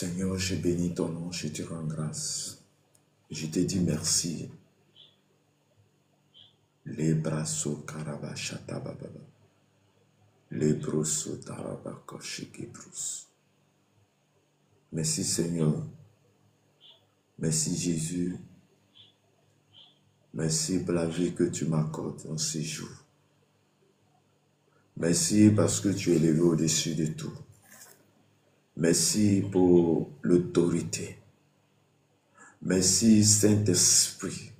Seigneur, je bénis ton nom, je te rends grâce. Je te dis merci. Les brasso karabashata bababa. Les brosso tarabakoshikebrus. Merci Seigneur. Merci Jésus. Merci pour la vie que tu m'accordes en ces jours. Merci parce que tu es élevé au-dessus de tout. Merci pour l'autorité. Merci Saint-Esprit.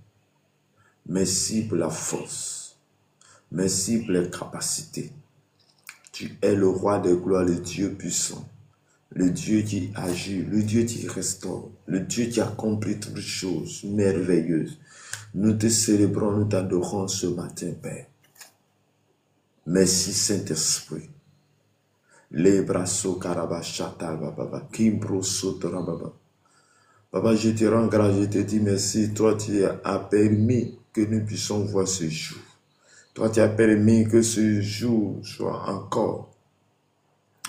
Merci pour la force. Merci pour les capacités. Tu es le roi de gloire, le Dieu puissant. Le Dieu qui agit, le Dieu qui restaure, le Dieu qui accomplit toutes choses merveilleuses. Nous te célébrons, nous t'adorons ce matin, Père. Merci Saint-Esprit. Les brasso karabashata bababa, kimbroso torababa. Papa, je te rends grâce, je te dis merci. Toi, tu as permis que nous puissions voir ce jour. Toi, tu as permis que ce jour soit encore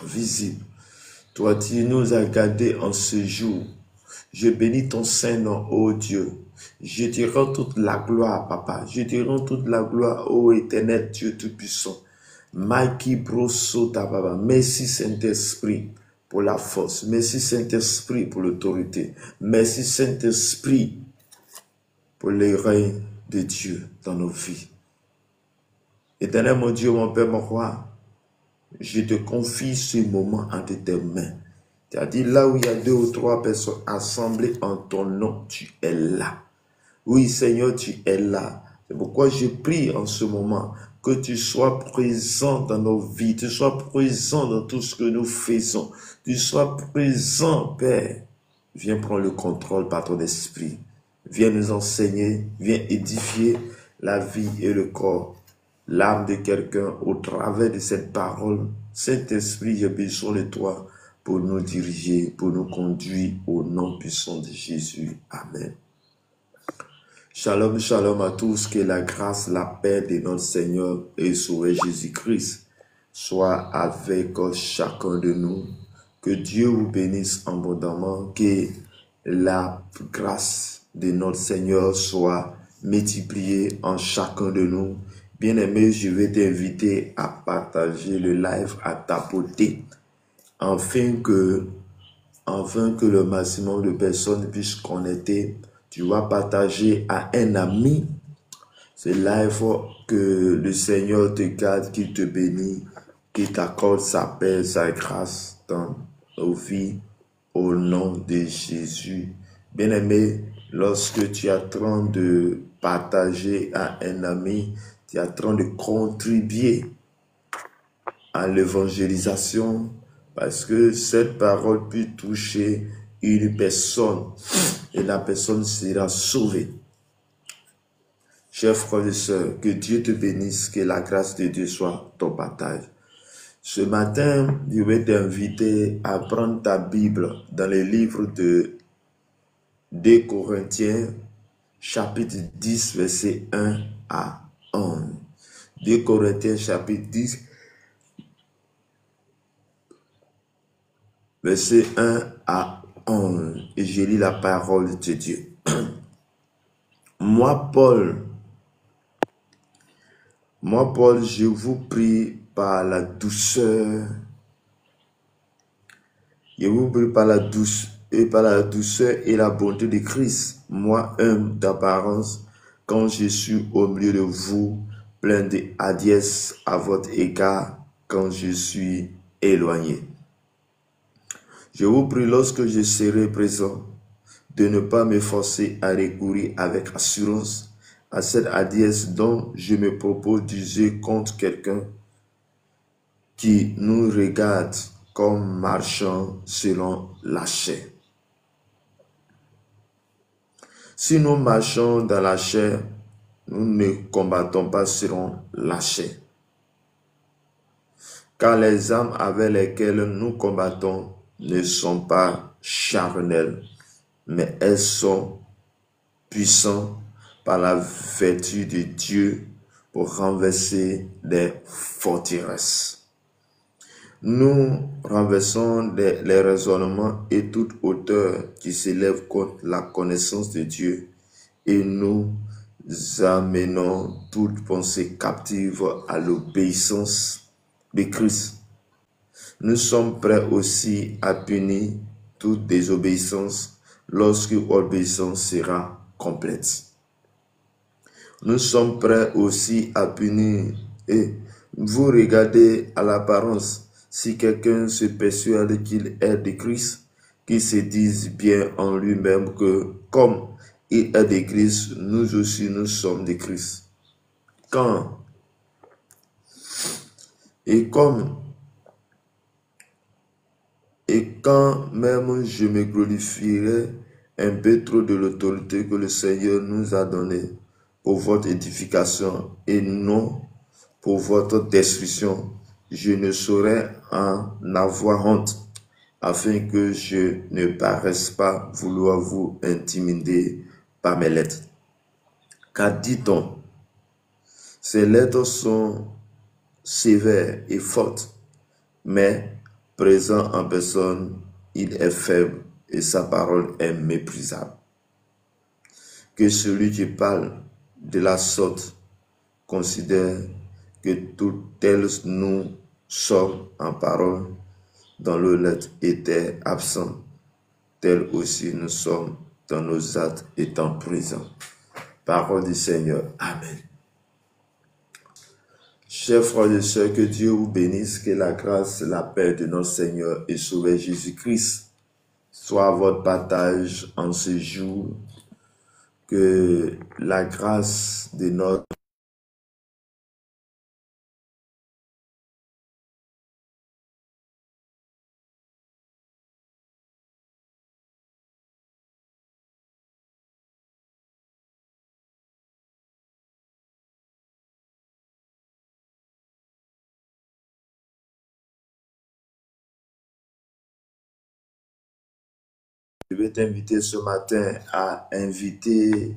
visible. Toi, tu nous as gardés en ce jour. Je bénis ton Saint-Nom, ô Dieu. Je te rends toute la gloire, Papa. Je te rends toute la gloire, ô éternel Dieu Tout-Puissant. Maïki broso ta Papa. Merci Saint-Esprit pour la force. Merci Saint-Esprit pour l'autorité. Merci Saint-Esprit pour le règne de Dieu dans nos vies. Éternel mon Dieu, mon Père, mon Roi, je te confie ce moment entre tes mains. Tu as dit là où il y a 2 ou 3 personnes assemblées en ton nom, tu es là. Oui Seigneur, tu es là. C'est pourquoi je prie en ce moment que tu sois présent dans nos vies, tu sois présent dans tout ce que nous faisons, tu sois présent, Père. Viens prendre le contrôle par ton esprit. Viens nous enseigner, viens édifier la vie et le corps, l'âme de quelqu'un au travers de cette parole. Saint-Esprit, j'ai besoin de toi pour nous diriger, pour nous conduire au nom puissant de Jésus. Amen. Shalom, shalom à tous, que la grâce, la paix de notre Seigneur et Sauveur Jésus-Christ soit avec chacun de nous. Que Dieu vous bénisse abondamment, que la grâce de notre Seigneur soit multipliée en chacun de nous. Bien-aimé, je vais t'inviter à partager le live, à tapoter, afin que le maximum de personnes puissent connecter. Tu vas partager à un ami ce live, que le Seigneur te garde, qu'il te bénisse, qu'il t'accorde sa paix, sa grâce dans nos vies, au nom de Jésus. Bien-aimé, lorsque tu es en train de partager à un ami, tu es en train de contribuer à l'évangélisation, parce que cette parole peut toucher une personne et la personne sera sauvée. Chers frères et sœurs, que Dieu te bénisse, que la grâce de Dieu soit ton partage. Ce matin, je vais t'inviter à prendre ta Bible dans les livres de 2 Corinthiens, chapitre 10, verset 1 à 11. 2 Corinthiens, chapitre 10, verset 1 à 11. Et je lis la parole de Dieu. Moi, Paul, je vous prie par la douceur. Je vous prie par la douceur et la bonté de Christ. Moi, humble d'apparence, quand je suis au milieu de vous, plein de hardiesse à votre égard, quand je suis éloigné. Je vous prie, lorsque je serai présent, de ne pas me forcer à recourir avec assurance à cette hardiesse dont je me propose d'user contre quelqu'un qui nous regarde comme marchant selon la chair. Si nous marchons dans la chair, nous ne combattons pas selon la chair. Car les armes avec lesquelles nous combattons ne sont pas charnelles, mais elles sont puissantes par la vertu de Dieu pour renverser des forteresses. Nous renversons les raisonnements et toute hauteur qui s'élève contre la connaissance de Dieu et nous amenons toute pensée captive à l'obéissance de Christ. Nous sommes prêts aussi à punir toute désobéissance lorsque l'obéissance sera complète. Nous sommes prêts aussi à punir. Et vous regardez à l'apparence, si quelqu'un se persuade qu'il est de Christ, qu'il se dise bien en lui-même que comme il est de Christ, nous aussi nous sommes de Christ. Quand même je me glorifierai un peu trop de l'autorité que le Seigneur nous a donnée pour votre édification et non pour votre destruction, je ne saurais en avoir honte, afin que je ne paraisse pas vouloir vous intimider par mes lettres. Car dit-on, ces lettres sont sévères et fortes, mais présent en personne, il est faible et sa parole est méprisable. Que celui qui parle de la sorte considère que tout tels nous sommes en parole, dans nos lettres étaient absents, tels aussi nous sommes dans nos actes étant présents. Parole du Seigneur. Amen. Chers frères et sœurs, que Dieu vous bénisse, que la grâce et la paix de notre Seigneur et Sauveur Jésus-Christ soit votre partage en ce jour, que la grâce de notre Je vais t'inviter ce matin à inviter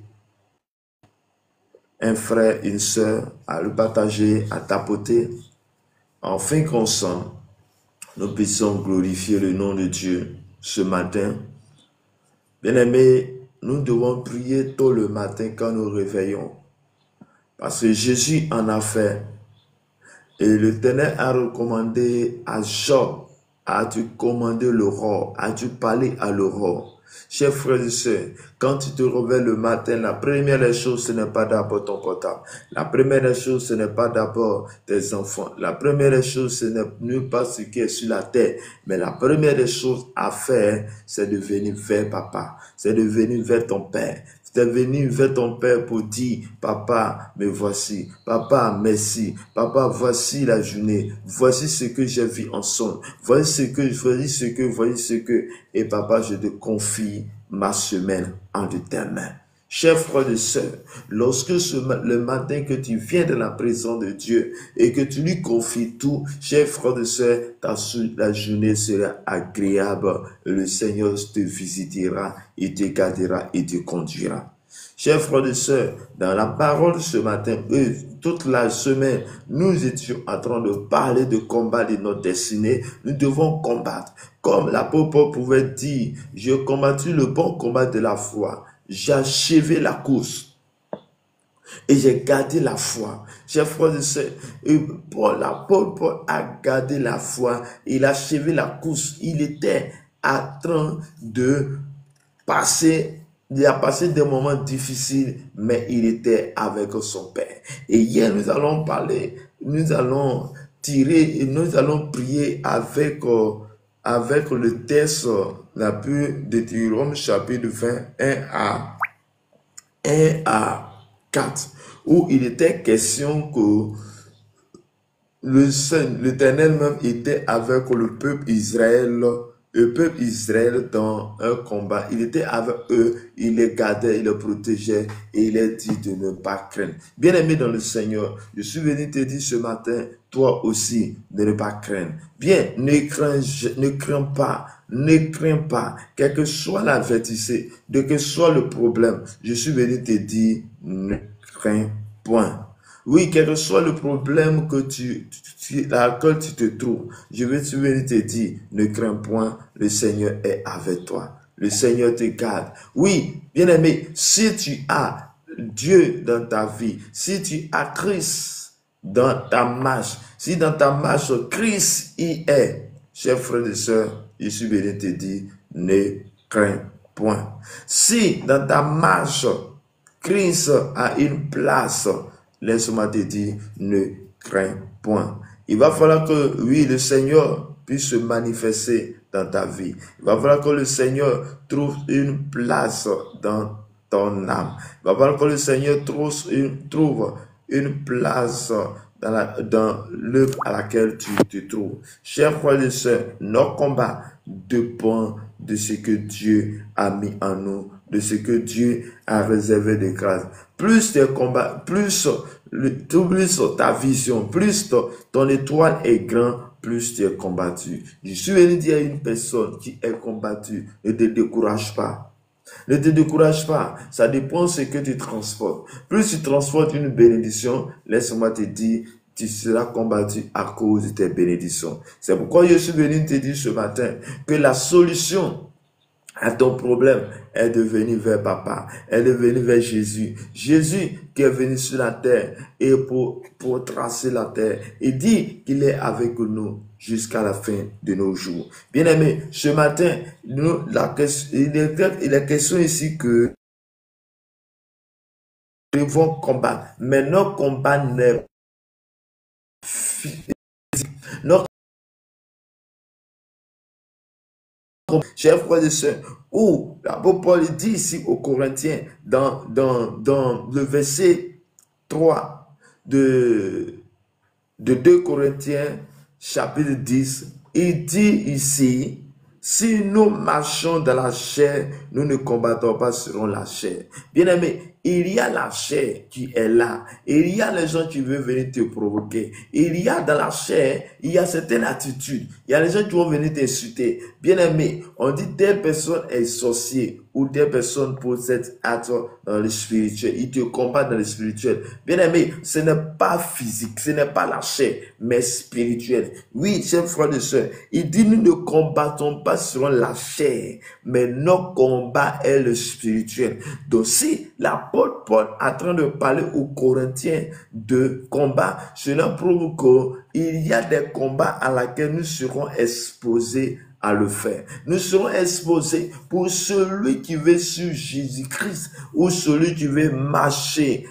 un frère, une sœur, à le partager, à tapoter, afin qu'ensemble, nous puissions glorifier le nom de Dieu ce matin. Bien-aimés, nous devons prier tôt le matin quand nous réveillons, parce que Jésus en a fait. Et l'Éternel a recommandé à Job, as-tu commandé l'aurore, as-tu parlé à l'aurore? Chers frères et sœurs, quand tu te réveilles le matin, la première des choses, ce n'est pas d'abord ton portable. La première des choses, ce n'est pas d'abord tes enfants. La première des choses, ce n'est pas ce qui est sur la terre. Mais la première des choses à faire, c'est de venir vers papa. C'est de venir vers ton père. C'est de venir vers ton père pour dire, papa, me voici. Papa, merci. Papa, voici la journée. Voici ce que j'ai vu ensemble. Voici ce que. Et papa, je te confie ma semaine entre tes mains. Chers frères et sœurs, lorsque le matin que tu viens de la présence de Dieu et que tu lui confies tout, chers frères et sœurs, la journée sera agréable. Le Seigneur te visitera, il te gardera, il te conduira. Chers frères et sœurs, dans la parole ce matin, toute la semaine, nous étions en train de parler de combat de notre destinée. Nous devons combattre. Comme l'apôtre Paul pouvait dire, j'ai combattu le bon combat de la foi. J'ai achevé la course et j'ai gardé la foi. Chers frères et sœurs, l'apôtre Paul a gardé la foi. Il a achevé la course. Il était en train de passer. Il a passé des moments difficiles, mais il était avec son Père. Et hier, nous allons parler, nous allons tirer et nous allons prier avec le texte la plus de Deutéronome chapitre 20, 1 à 4, où il était question que l'Éternel même était avec le peuple Israël dans un combat. Il était avec eux, il les gardait, il les protégeait et il les dit de ne pas craindre. Bien-aimé dans le Seigneur, je suis venu te dire ce matin, toi aussi, de ne pas craindre. Bien, ne crains pas, quelle que soit l'adversité, quel que soit le problème, je suis venu te dire, ne crains point. Oui, quel que soit le problème que dans laquelle tu te trouves, je vais te venir te dire, ne crains point, le Seigneur est avec toi. Le Seigneur te garde. Oui, bien-aimé, si tu as Dieu dans ta vie, si tu as Christ dans ta marche, si dans ta marche, Christ y est, chers frères et sœurs, je suis venu te dire, ne crains point. Si dans ta marche, Christ a une place, laisse-moi te dire, ne crains point. Il va falloir que, oui, le Seigneur puisse se manifester dans ta vie. Il va falloir que le Seigneur trouve une place dans ton âme. Il va falloir que le Seigneur trouve une place dans l'œuvre à laquelle tu te trouves. Chers frères et sœurs, notre combat dépend de ce que Dieu a mis en nous, de ce que Dieu a réservé de grâce. Plus tes combats, plus ta vision, plus ton étoile est grande, plus tu es combattu. Je suis venu dire à une personne qui est combattue, ne te décourage pas. Ne te décourage pas, ça dépend de ce que tu transportes. Plus tu transportes une bénédiction, laisse-moi te dire, tu seras combattu à cause de tes bénédictions. C'est pourquoi je suis venu te dire ce matin que la solution à ton problème est de venir vers Papa, est de venir vers Jésus. Jésus qui est venu sur la terre et pour tracer la terre. Il dit qu'il est avec nous jusqu'à la fin de nos jours. Bien-aimés, ce matin, il est question ici que nous devons combattre. Mais notre combat n'est physique. Chers frères et sœurs, où l'apôtre Paul dit ici aux Corinthiens, dans le verset 3 de 2 Corinthiens, chapitre 10, il dit ici, si nous marchons dans la chair, nous ne combattons pas selon la chair. Bien-aimé, il y a la chair qui est là. Il y a les gens qui veulent venir te provoquer. Il y a dans la chair, il y a certaines attitudes. Il y a les gens qui vont venir t'insulter. Bien-aimé, on dit telle personne est sorcier ou telle personne possède acte dans le spirituel. Il te combat dans le spirituel. Bien-aimé, ce n'est pas physique, ce n'est pas la chair, mais spirituel. Oui, chers frères et sœurs, il dit nous ne combattons pas selon la chair, mais notre combat est le spirituel. Donc si l'apôtre Paul est en train de parler aux Corinthiens de combat, cela prouve qu'il y a des combats à laquelle nous serons exposés à le faire. Nous serons exposés pour celui qui veut suivre Jésus-Christ ou celui qui veut marcher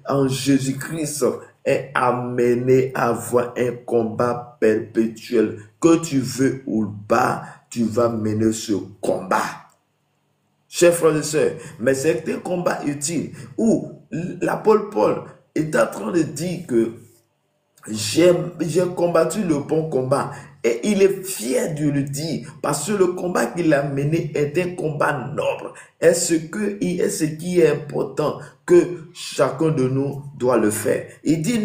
en Jésus-Christ est amené à avoir un combat perpétuel. Que tu veux ou pas, tu vas mener ce combat. Chers frères et sœurs, mais c'est un combat utile où l'apôtre Paul est en train de dire que j'ai combattu le bon combat. Et il est fier de le dire parce que le combat qu'il a mené est un combat noble. Est ce qui est important que chacun de nous doit le faire. Il dit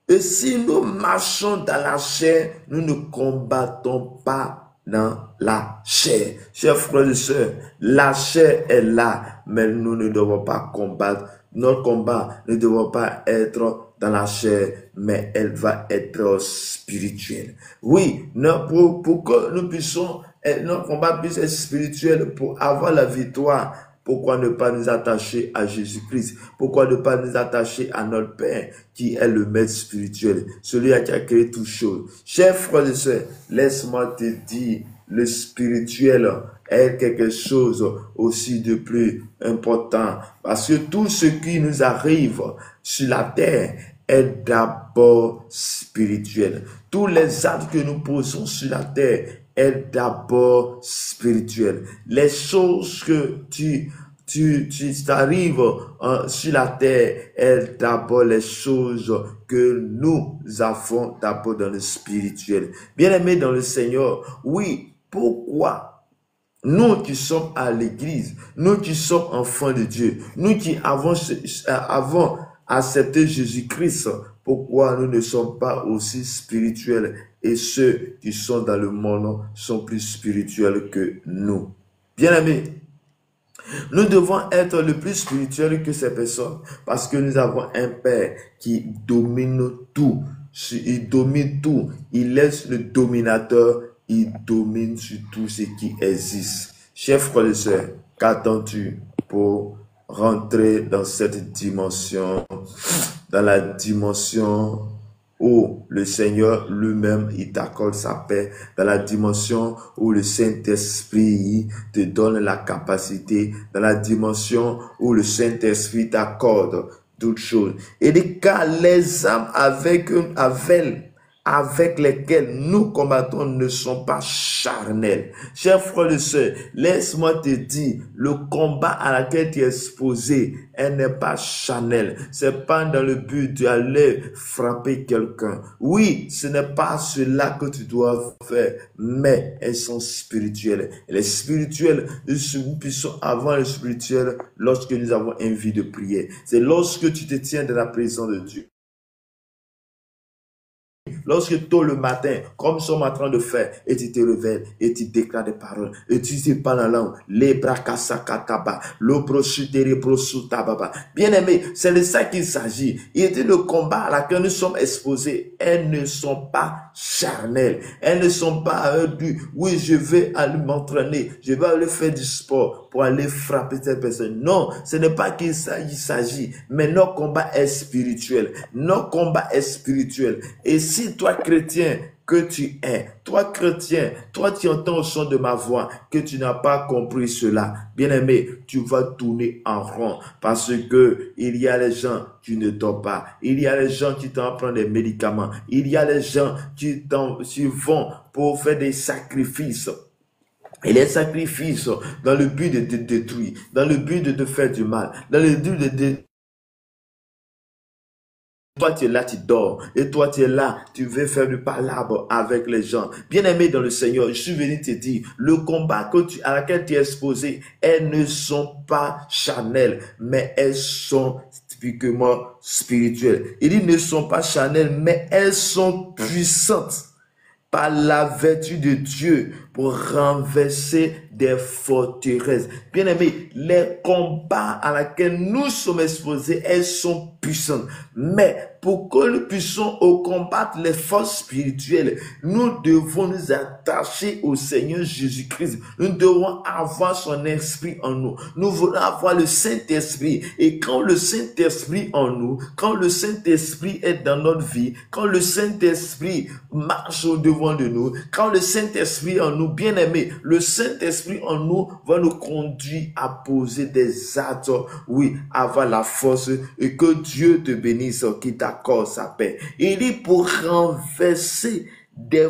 et si nous marchons dans la chair, nous ne combattons pas dans la chair. Chers frères et sœurs, la chair est là, mais nous ne devons pas combattre. Notre combat ne doit pas être dans la chair, mais elle va être spirituelle. Oui, pour que nous puissions, notre combat puisse être spirituel pour avoir la victoire. Pourquoi ne pas nous attacher à Jésus-Christ? Pourquoi ne pas nous attacher à notre Père qui est le maître spirituel, celui qui a créé toutes choses? Chers frères et sœurs, laisse-moi te dire, le spirituel est quelque chose aussi de plus important parce que tout ce qui nous arrive sur la terre est d'abord spirituel. Tous les actes que nous posons sur la terre est d'abord spirituel. Les choses que tu t'arrives sur la terre est d'abord les choses que nous avons d'abord dans le spirituel. Bien-aimés dans le Seigneur, oui, pourquoi nous qui sommes à l'église, nous qui sommes enfants de Dieu, nous qui avons accepté Jésus-Christ, pourquoi nous ne sommes pas aussi spirituels et ceux qui sont dans le monde sont plus spirituels que nous? Bien-aimés, Nous devons être le plus spirituel que ces personnes parce que nous avons un Père qui domine tout. Il domine tout. Il laisse le dominateur. Il domine sur tout ce qui existe. Chers frères et sœurs, qu'attends-tu pour rentrer dans cette dimension, dans la dimension où le Seigneur lui-même, il t'accorde sa paix, dans la dimension où le Saint-Esprit te donne la capacité, dans la dimension où le Saint-Esprit t'accorde toutes choses. Et des cas, les âmes avec lesquels nous combattons ne sont pas charnels. Chers frères et sœurs, laisse-moi te dire, le combat à laquelle tu es exposé, elle n'est pas charnel. C'est pas dans le but d'aller frapper quelqu'un. Oui, ce n'est pas cela que tu dois faire, mais elles sont spirituelles. Les spirituelles, nous puissions avoir le spirituel lorsque nous avons envie de prier. C'est lorsque tu te tiens dans la présence de Dieu. Lorsque tôt le matin, comme nous sommes en train de faire, et tu te réveilles, et tu déclares des paroles, et tu te parles en langue, les bras kasakataba, l'oprochutere prosutababa. Bien aimé, c'est de ça qu'il s'agit. Il dit le combat à laquelle nous sommes exposés, elles ne sont pas charnelles. Elles ne sont pas oui, je vais aller m'entraîner, je vais aller faire du sport pour aller frapper cette personne. Non, ce n'est pas qu'il s'agit, mais notre combat est spirituel. Notre combat est spirituel. Et si toi, chrétien, que tu es, toi chrétien, toi qui entends au son de ma voix, que tu n'as pas compris cela, bien-aimé, tu vas tourner en rond parce que il y a les gens qui ne dorment pas, il y a les gens qui t'en prennent des médicaments, il y a les gens qui vont pour faire des sacrifices. Et les sacrifices dans le but de te détruire, dans le but de te faire du mal, dans le but de toi, tu es là, tu dors. Et toi, tu es là, tu veux faire du palabre avec les gens. Bien-aimé dans le Seigneur, je suis venu te dire, le combat à laquelle tu es exposé, elles ne sont pas charnelles, mais elles sont typiquement spirituelles. Il dit, ne sont pas charnelles, mais elles sont puissantes par la vertu de Dieu pour renverser des forteresses. Bien-aimés, les combats à laquelle nous sommes exposés, elles sont puissantes. Mais pour que nous puissions combattre les forces spirituelles, nous devons nous attacher au Seigneur Jésus-Christ. Nous devons avoir son esprit en nous. Nous voulons avoir le Saint-Esprit. Et quand le Saint-Esprit en nous, quand le Saint-Esprit est dans notre vie, quand le Saint-Esprit marche au-devant de nous, quand le Saint-Esprit en nous, bien-aimé, le Saint-Esprit en nous va nous conduire à poser des actes, oui, avoir la force et que Dieu te bénisse, qui t'accorde sa paix. Il dit pour renverser des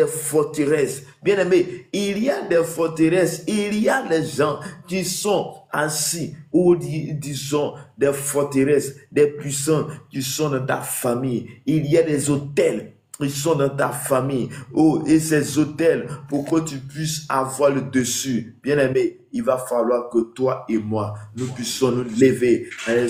forteresses. Bien-aimé, il y a des forteresses, il y a des gens qui sont assis ou disons des forteresses, des puissants qui sont dans ta famille. Il y a des hôtels. Ils sont dans ta famille. Oh, et ces hôtels, pour que tu puisses avoir le dessus. Bien-aimé, il va falloir que toi et moi, nous puissions nous lever à une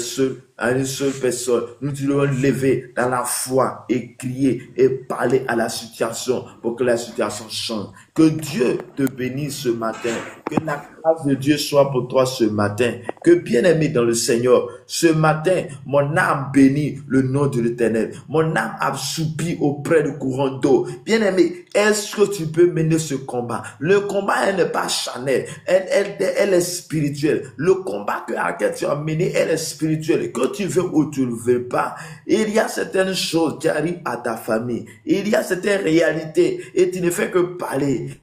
seule personne. Nous devons lever dans la foi et crier et parler à la situation pour que la situation change. Que Dieu te bénisse ce matin. Que la grâce de Dieu soit pour toi ce matin. Que bien-aimé dans le Seigneur, ce matin, mon âme bénit le nom de l'Éternel. Mon âme assoupit auprès du courant d'eau. Bien-aimé, est-ce que tu peux mener ce combat? Le combat, elle n'est pas charnel. Elle est spirituelle. Le combat à laquelle tu as mené, elle est spirituelle. Que tu veux ou tu ne veux pas, il y a certaines choses qui arrivent à ta famille. Il y a certaines réalités et tu ne fais que parler.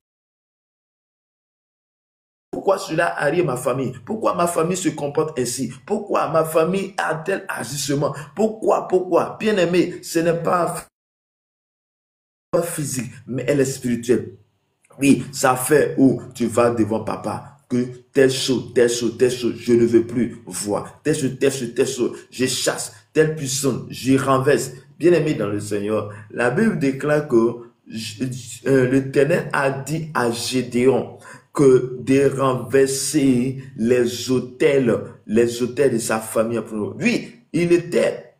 Pourquoi cela arrive à ma famille? Pourquoi ma famille se comporte ainsi? Pourquoi ma famille a tel agissement? Pourquoi? Bien aimé, ce n'est pas physique, mais elle est spirituelle. Oui, ça fait où tu vas devant papa. Que telle chose, je ne veux plus voir. Telle chose, je chasse. Telle puissance, je renverse. Bien aimé dans le Seigneur, la Bible déclare que l'Éternel a dit à Gédéon que de renverser les hôtels de sa famille. Oui, il était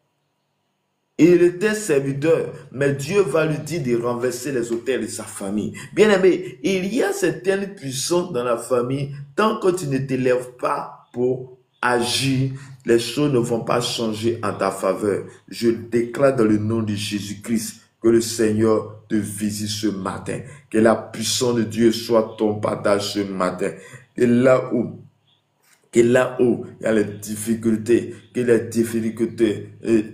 Il était serviteur, mais Dieu va lui dire de renverser les autels de sa famille. Bien-aimé, il y a certaines puissances dans la famille. Tant que tu ne t'élèves pas pour agir, les choses ne vont pas changer en ta faveur. Je déclare dans le nom de Jésus-Christ que le Seigneur te visite ce matin. Que la puissance de Dieu soit ton partage ce matin. Et là où il y a les difficultés, que les difficultés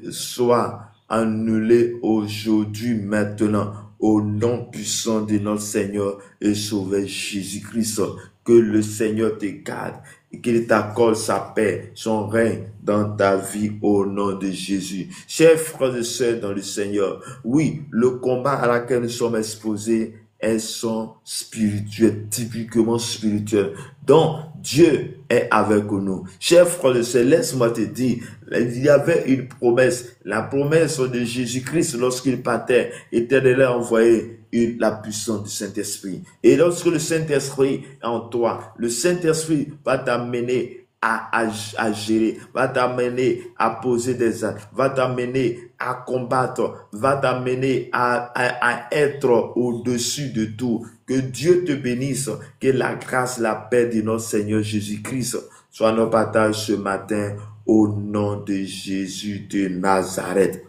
soient annulées aujourd'hui, maintenant, au nom puissant de notre Seigneur et Sauveur Jésus-Christ. Que le Seigneur te garde et qu'il t'accorde sa paix, son règne dans ta vie au nom de Jésus. Chers frères et sœurs dans le Seigneur, oui, le combat à laquelle nous sommes exposés, elles sont spirituelles, typiquement spirituelles. Donc, Dieu est avec nous. Chers frères et sœurs, laisse-moi te dire, il y avait une promesse. La promesse de Jésus-Christ, lorsqu'il partait, était de leur envoyer la puissance du Saint-Esprit. Et lorsque le Saint-Esprit est en toi, le Saint-Esprit va t'amener à gérer, va t'amener à poser des actes, va t'amener à combattre, va t'amener à être au-dessus de tout. Que Dieu te bénisse, que la grâce, la paix de notre Seigneur Jésus-Christ soit notre partage ce matin au nom de Jésus de Nazareth.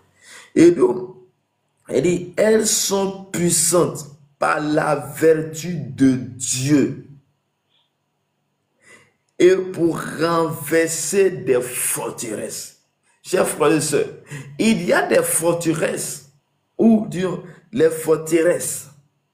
Et donc, elle dit, elles sont puissantes par la vertu de Dieu et pour renverser des forteresses. Chers frères et sœurs, il y a des forteresses, ou dire les forteresses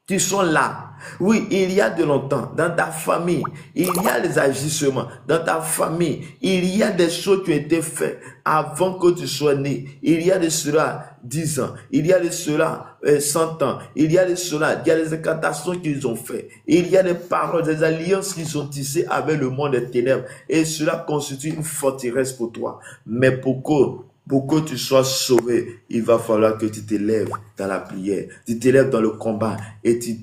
qui sont là. Oui, il y a de longtemps, dans ta famille, il y a des agissements. Dans ta famille, il y a des choses qui ont été faites avant que tu sois né. Il y a de cela 10 ans, il y a de cela 100 ans, il y a de cela, il y a des incantations qu'ils ont fait. Il y a des paroles, des alliances qu'ils ont tissées avec le monde des ténèbres. Et cela constitue une forteresse pour toi. Mais pour que tu sois sauvé, il va falloir que tu t'élèves dans la prière, tu t'élèves dans le combat et tu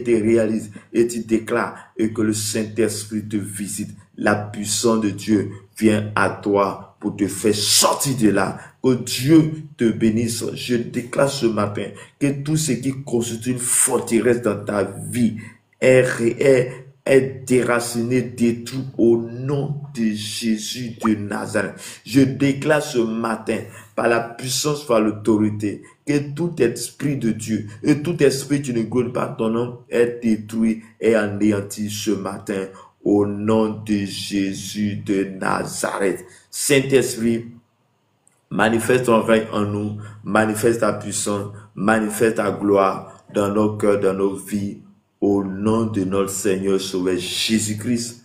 réalises et tu déclares et que le Saint-Esprit te visite. La puissance de Dieu vient à toi pour te faire sortir de là. Que Dieu te bénisse. Je déclare ce matin que tout ce qui constitue une forteresse dans ta vie est déraciné, détruit au nom de Jésus de Nazareth. Je déclare ce matin, par la puissance, par l'autorité, que tout esprit de Dieu et tout esprit qui ne glorifie pas ton nom est détruit et anéanti ce matin au nom de Jésus de Nazareth. Saint-Esprit, manifeste ton règne en nous, manifeste ta puissance, manifeste ta gloire dans nos cœurs, dans nos vies, au nom de notre Seigneur Sauveur Jésus-Christ.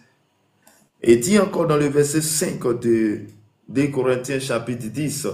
Et dit encore dans le verset 5 de 2 Corinthiens chapitre 10,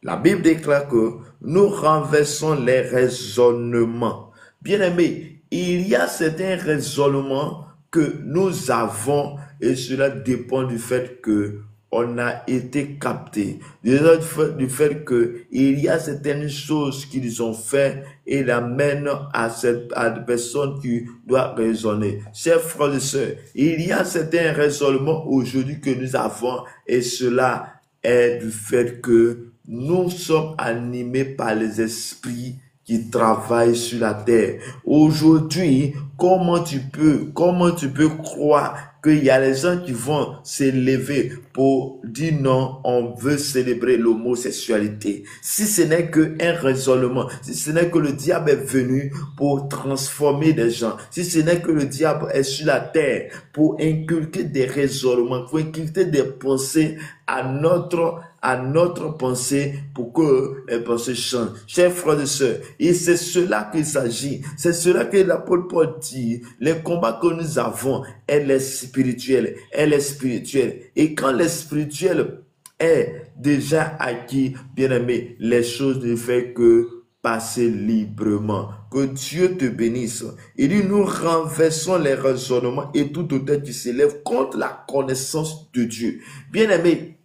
la Bible déclare que nous renversons les raisonnements. Bien-aimés, il y a certains raisonnements que nous avons et cela dépend du fait que on a été capté. Du fait que il y a certaines choses qu'ils ont fait et l'amènent à la personne qui doit raisonner. Chers frères et sœurs, il y a certains raisonnements aujourd'hui que nous avons et cela est du fait que nous sommes animés par les esprits qui travaillent sur la terre. Aujourd'hui, comment tu peux croire qu'il y a les gens qui vont s'élever pour dire non, on veut célébrer l'homosexualité. Si ce n'est qu'un raisonnement, si ce n'est que le diable est venu pour transformer des gens, si ce n'est que le diable est sur la terre pour inculquer des raisonnements, pour inculquer des pensées à notre pensée pour que les pensées changent. Chers frères et sœurs, et c'est cela qu'il s'agit. C'est cela que l'apôtre Paul dit. Les combats que nous avons, elle est spirituelle. Elle est spirituelle. Et quand le spirituel est déjà acquis, bien aimé, les choses ne font que passer librement. Que Dieu te bénisse. Il dit, nous renversons les raisonnements et tout auteur qui s'élève contre la connaissance de Dieu. Bien aimé,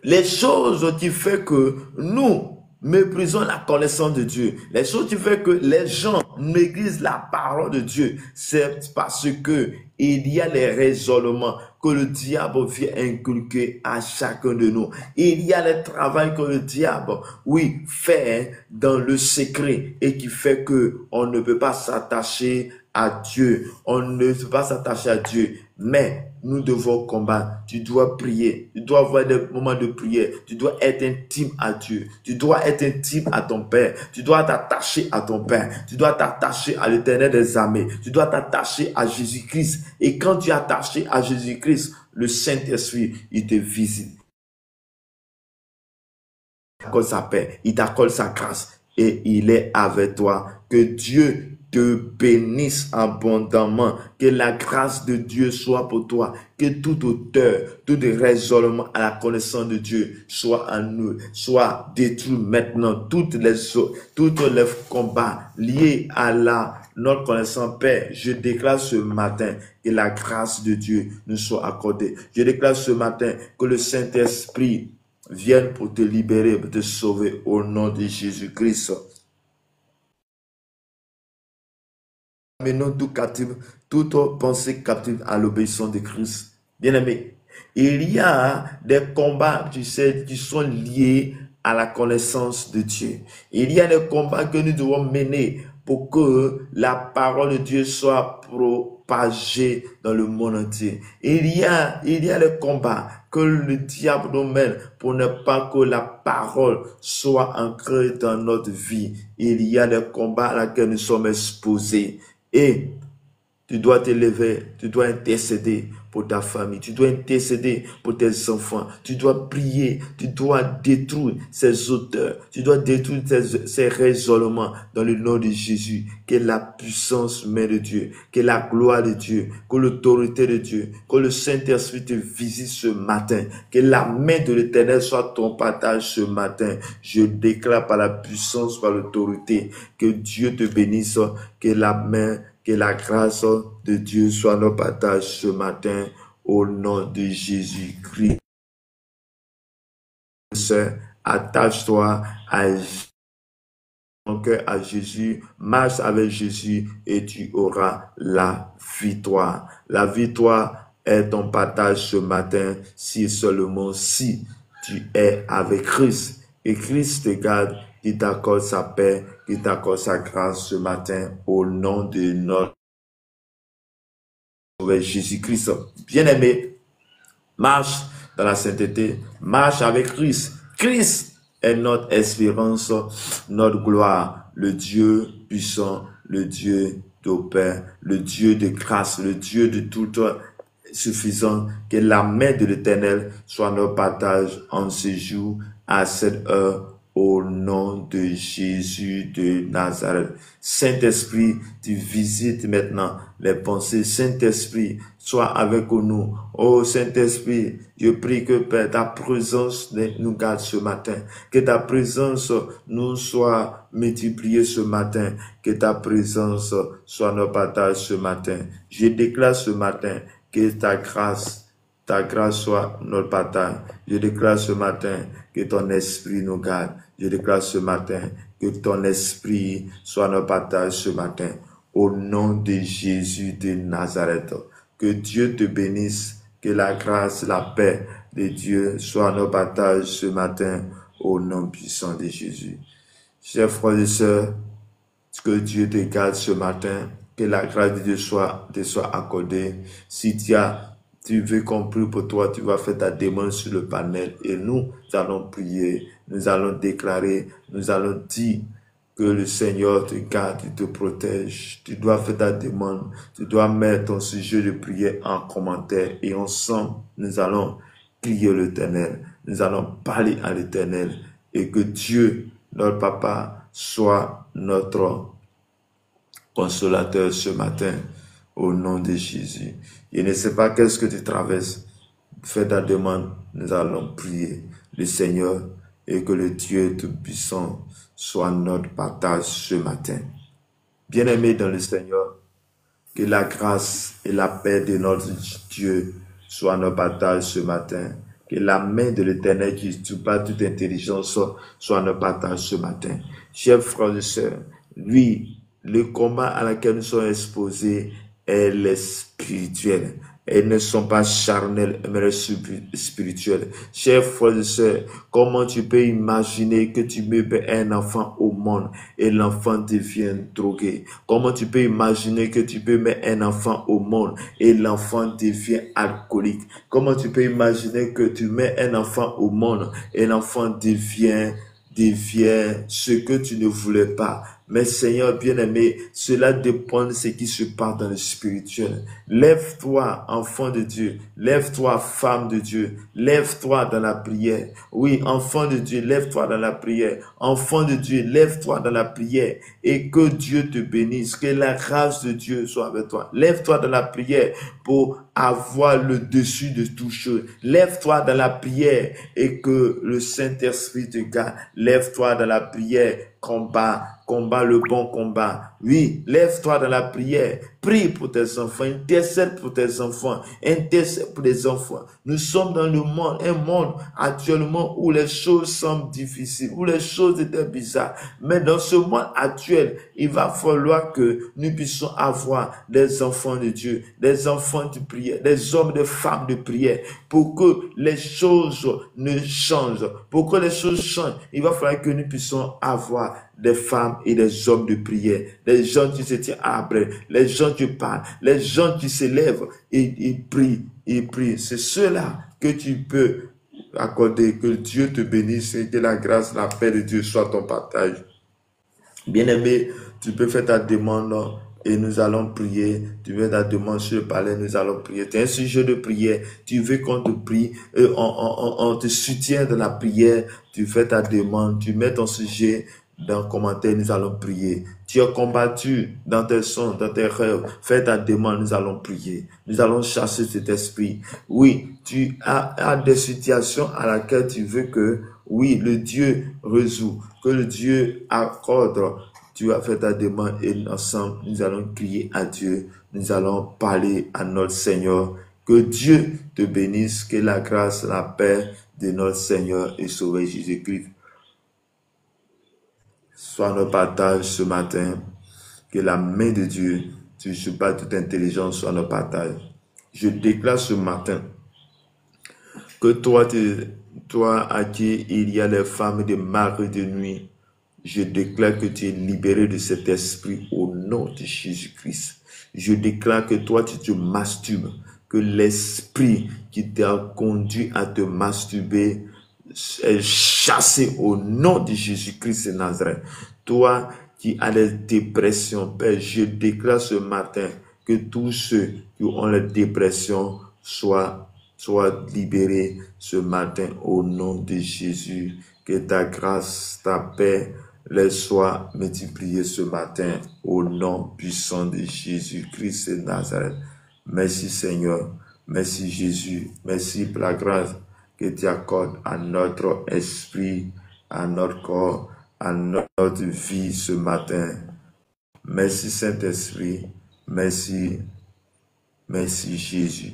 les choses qui font que nous méprisons la connaissance de Dieu. Les choses qui font que les gens négligent la parole de Dieu, c'est parce que il y a les raisonnements que le diable vient inculquer à chacun de nous. Il y a le travail que le diable, oui, fait dans le secret et qui fait que on ne peut pas s'attacher à Dieu. On ne peut pas s'attacher à Dieu. Mais nous devons combattre. Tu dois prier. Tu dois avoir des moments de prière. Tu dois être intime à Dieu. Tu dois être intime à ton Père. Tu dois t'attacher à ton Père. Tu dois t'attacher à l'Éternel des armées. Tu dois t'attacher à Jésus-Christ. Et quand tu es attaché à Jésus-Christ, le Saint-Esprit, il te visite. Il t'accorde sa paix. Il t'accorde sa grâce. Et il est avec toi. Que Dieu te bénisse abondamment, que la grâce de Dieu soit pour toi, que toute hauteur, tout raisonnement à la connaissance de Dieu soit en nous, soit détruit maintenant, toutes les combats liés à notre connaissance. Père, je déclare ce matin que la grâce de Dieu nous soit accordée. Je déclare ce matin que le Saint-Esprit vienne pour te libérer, pour te sauver au nom de Jésus-Christ. Amenons toute pensée captive à l'obéissance de Christ. Bien-aimé, il y a des combats, tu sais, qui sont liés à la connaissance de Dieu. Il y a des combats que nous devons mener pour que la parole de Dieu soit propagée dans le monde entier. Il y a des combats que le diable nous mène pour ne pas que la parole soit ancrée dans notre vie. Il y a des combats à laquelle nous sommes exposés. Et tu dois t'élever, tu dois intercéder pour ta famille, tu dois intercéder pour tes enfants, tu dois prier, tu dois détruire ces auteurs, tu dois détruire ces raisonnements dans le nom de Jésus. Que la puissance même de Dieu, que la gloire de Dieu, que l'autorité de Dieu, que le Saint-Esprit te visite ce matin, que la main de l'Éternel soit ton partage ce matin. Je déclare par la puissance, par l'autorité, que Dieu te bénisse, que la main, que la grâce de Dieu soit notre partage ce matin au nom de Jésus-Christ. Attache-toi à ton cœur à Jésus, marche avec Jésus et tu auras la victoire. La victoire est ton partage ce matin si seulement si tu es avec Christ. Et Christ te garde, il t'accorde sa paix, il t'accorde sa grâce ce matin au nom de notre Jésus-Christ. Bien-aimé, marche dans la sainteté, marche avec Christ. Christ est notre espérance, notre gloire, le Dieu puissant, le Dieu de paix, le Dieu de grâce, le Dieu de tout suffisant. Que la main de l'Éternel soit notre partage en ce jour, à cette heure, au nom de Jésus de Nazareth. Saint-Esprit, tu visites maintenant les pensées. Saint-Esprit, sois avec nous. Oh Saint-Esprit, je prie que Père, ta présence nous garde ce matin. Que ta présence nous soit multipliée ce matin. Que ta présence soit notre partage ce matin. Je déclare ce matin que ta grâce soit notre partage. Je déclare ce matin que ton esprit nous garde. Je déclare ce matin que ton esprit soit notre partage ce matin. Au nom de Jésus de Nazareth. Que Dieu te bénisse. Que la grâce, la paix de Dieu soit notre partage ce matin. Au nom puissant de Jésus. Chers frères et sœurs, que Dieu te garde ce matin. Que la grâce de Dieu te soit accordée. Si tu veux qu'on prie pour toi, tu vas faire ta demande sur le panel et nous allons prier, nous allons déclarer, nous allons dire que le Seigneur te garde, il te protège. Tu dois faire ta demande, tu dois mettre ton sujet de prière en commentaire et ensemble, nous allons crier l'Éternel, nous allons parler à l'Éternel et que Dieu, notre Papa, soit notre consolateur ce matin. Au nom de Jésus. Je ne sais pas qu'est-ce que tu traverses. Fais ta demande. Nous allons prier le Seigneur et que le Dieu Tout-Puissant soit notre partage ce matin. Bien-aimés dans le Seigneur, que la grâce et la paix de notre Dieu soient notre partage ce matin. Que la main de l'Éternel qui surpasse toute intelligence soit notre partage ce matin. Chers frères et sœurs, oui, le combat à laquelle nous sommes exposés est spirituel. Elles ne sont pas charnelles, mais spirituelles. Chers frères et sœurs, comment tu peux imaginer que tu mets un enfant au monde et l'enfant devient drogué? Comment tu peux imaginer que tu peux mettre un enfant au monde et l'enfant devient alcoolique? Comment tu peux imaginer que tu mets un enfant au monde et l'enfant devient ce que tu ne voulais pas? Mais Seigneur bien-aimé, cela dépend de ce qui se passe dans le spirituel. Lève-toi, enfant de Dieu. Lève-toi, femme de Dieu. Lève-toi dans la prière. Oui, enfant de Dieu, lève-toi dans la prière. Enfant de Dieu, lève-toi dans la prière. Et que Dieu te bénisse. Que la grâce de Dieu soit avec toi. Lève-toi dans la prière pour avoir le dessus de tout chose. Lève-toi dans la prière et que le Saint-Esprit te garde. Lève-toi dans la prière. Combat le bon combat. Oui, lève-toi dans la prière. Prie pour tes enfants. Intercède pour tes enfants. Intercède pour les enfants. Nous sommes dans le monde, un monde actuellement où les choses semblent difficiles, où les choses étaient bizarres. Mais dans ce monde actuel, il va falloir que nous puissions avoir des enfants de Dieu, des enfants de prière, des hommes, des femmes de prière, pour que les choses ne changent. Pour que les choses changent, il va falloir que nous puissions avoir des femmes et des hommes de prière, des gens qui se tiennent à Abraham, les gens qui parlent, les gens qui se lèvent et prient. C'est cela que tu peux accorder. Que Dieu te bénisse et que la grâce, la paix de Dieu soit ton partage. Bien-aimé, tu peux faire ta demande et nous allons prier. Tu veux ta demande sur le palais, nous allons prier. Tu as un sujet de prière, tu veux qu'on te prie, on te soutient dans la prière, tu fais ta demande, tu mets ton sujet dans le commentaire, nous allons prier. Tu as combattu dans tes sons, dans tes rêves, fais ta demande, nous allons prier. Nous allons chasser cet esprit. Oui, tu as des situations à laquelle tu veux que, oui, le Dieu résout, que le Dieu accorde. Tu as fait ta demande et ensemble, nous allons crier à Dieu. Nous allons parler à notre Seigneur. Que Dieu te bénisse, que la grâce, la paix de notre Seigneur et Sauveur Jésus-Christ soit notre partage ce matin. Que la main de Dieu, tu ne joues pas toute intelligence, soit notre partage. Je déclare ce matin que toi à qui il y a les femmes de maris de nuit, je déclare que tu es libéré de cet esprit au nom de Jésus-Christ. Je déclare que toi, tu te masturbes, que l'esprit qui t'a conduit à te masturber est chassé au nom de Jésus-Christ de Nazareth. Toi qui as des dépressions, Père, je déclare ce matin que tous ceux qui ont les dépressions soient libérés ce matin au nom de Jésus. Que ta grâce, ta paix, les soient multipliées ce matin au nom puissant de Jésus-Christ de Nazareth. Merci Seigneur, merci Jésus, merci pour la grâce que tu accordes à notre esprit, à notre corps, à notre vie ce matin. Merci Saint-Esprit, merci Jésus.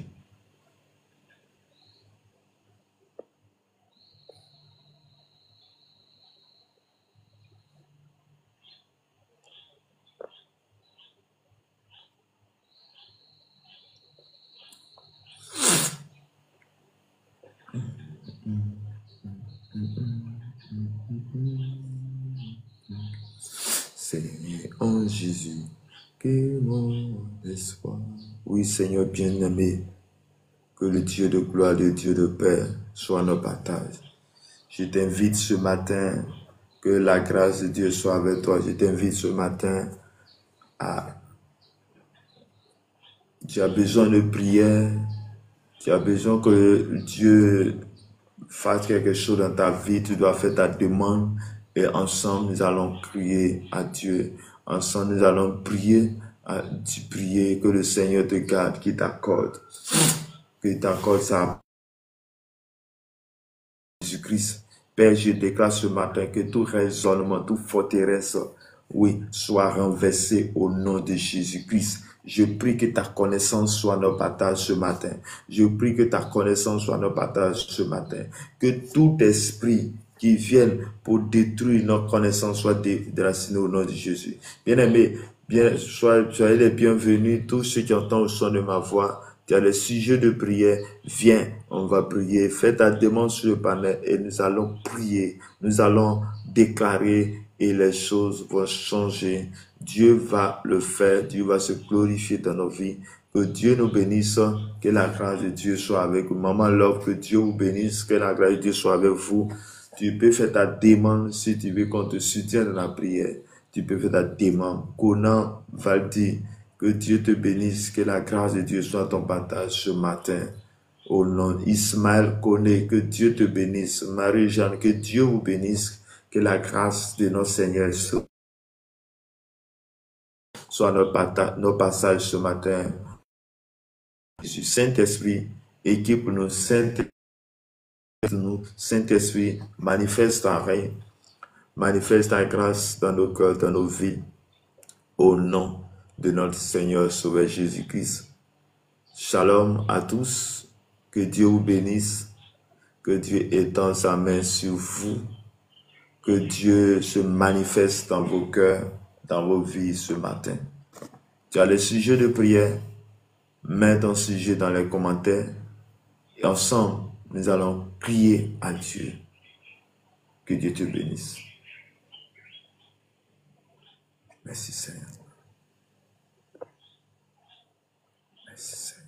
Seigneur, en Jésus, que mon espoir. Oui, Seigneur bien-aimé, que le Dieu de gloire, le Dieu de paix soit notre partage. Je t'invite ce matin, que la grâce de Dieu soit avec toi. Je t'invite ce matin à... Tu as besoin de prière, tu as besoin que Dieu fasse quelque chose dans ta vie, tu dois faire ta demande et ensemble nous allons crier à Dieu. Ensemble nous allons prier que le Seigneur te garde, qu'il t'accorde sa Jésus-Christ. Père, je déclare ce matin que tout raisonnement, toute forteresse, oui, soit renversé au nom de Jésus-Christ. Je prie que ta connaissance soit notre partage ce matin. Je prie que ta connaissance soit notre partage ce matin. Que tout esprit qui vienne pour détruire notre connaissance soit déraciné au nom de Jésus. Bien-aimés, soyez les bienvenus, tous ceux qui entendent le son de ma voix. Tu as le sujet de prière, viens, on va prier. Fais ta demande sur le panel et nous allons prier. Nous allons déclarer et les choses vont changer. Dieu va le faire, Dieu va se glorifier dans nos vies. Que Dieu nous bénisse, que la grâce de Dieu soit avec vous. Maman Love, que Dieu vous bénisse, que la grâce de Dieu soit avec vous. Tu peux faire ta demande si tu veux qu'on te soutienne dans la prière. Tu peux faire ta demande. Conan Valdi, que Dieu te bénisse, que la grâce de Dieu soit ton partage ce matin. Au nom Ismaël Koné, que Dieu te bénisse. Marie-Jeanne, que Dieu vous bénisse, que la grâce de notre Seigneur soit notre passage ce matin. Saint-Esprit, équipe-nous, Saint-Esprit, manifeste ta règne, manifeste ta grâce dans nos cœurs, dans nos vies, au nom de notre Seigneur Sauveur Jésus-Christ. Shalom à tous, que Dieu vous bénisse, que Dieu étende sa main sur vous, que Dieu se manifeste dans vos cœurs, dans vos vies ce matin. Tu as le sujet de prière, mets ton sujet dans les commentaires et ensemble, nous allons prier à Dieu. Que Dieu te bénisse. Merci Seigneur. Merci Seigneur.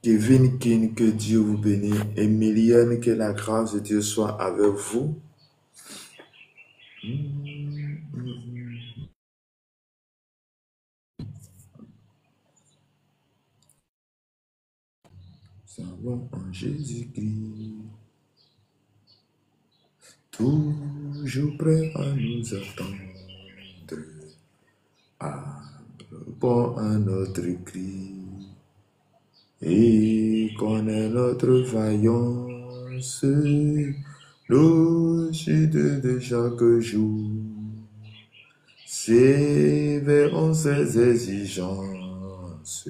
Kevin King, que Dieu vous bénisse. Emilienne, que la grâce de Dieu soit avec vous. Savons en Jésus-Christ, toujours prêt à nous attendre, à répondre à notre cri. Et connaît notre vaillance, nos chutes de chaque jour. Sévérons ses exigences.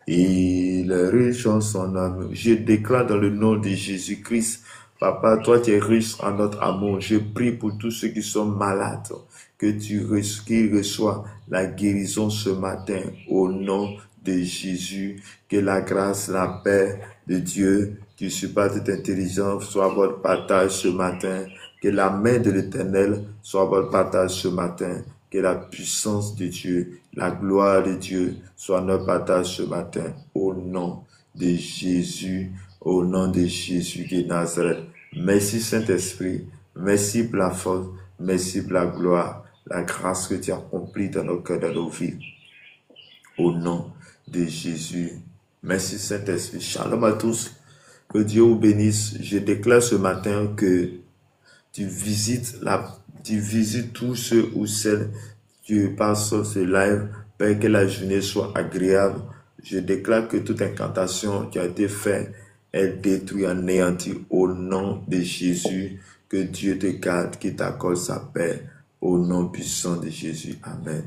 Il est riche en son amour. Je déclare dans le nom de Jésus-Christ, Papa, toi tu es riche en notre amour. Je prie pour tous ceux qui sont malades, qu'ils reçoivent la guérison ce matin au nom de Jésus. Que la grâce, la paix de Dieu, qui surpasse toute intelligence, soit votre partage ce matin. Que la main de l'Éternel soit votre partage ce matin. Que la puissance de Dieu, la gloire de Dieu soit notre partage ce matin. Au nom de Jésus, au nom de Jésus de Nazareth. Merci Saint-Esprit, merci pour la force, merci pour la gloire, la grâce que tu as accomplie dans nos cœurs, dans nos vies. Au nom de Jésus. Merci Saint-Esprit. Shalom à tous. Que Dieu vous bénisse. Je déclare ce matin que tu visites tous ceux ou celles qui passent ce live, Père, que la journée soit agréable. Je déclare que toute incantation qui a été faite est détruite, anéantie au nom de Jésus. Que Dieu te garde, qu'il t'accorde sa paix au nom puissant de Jésus. Amen.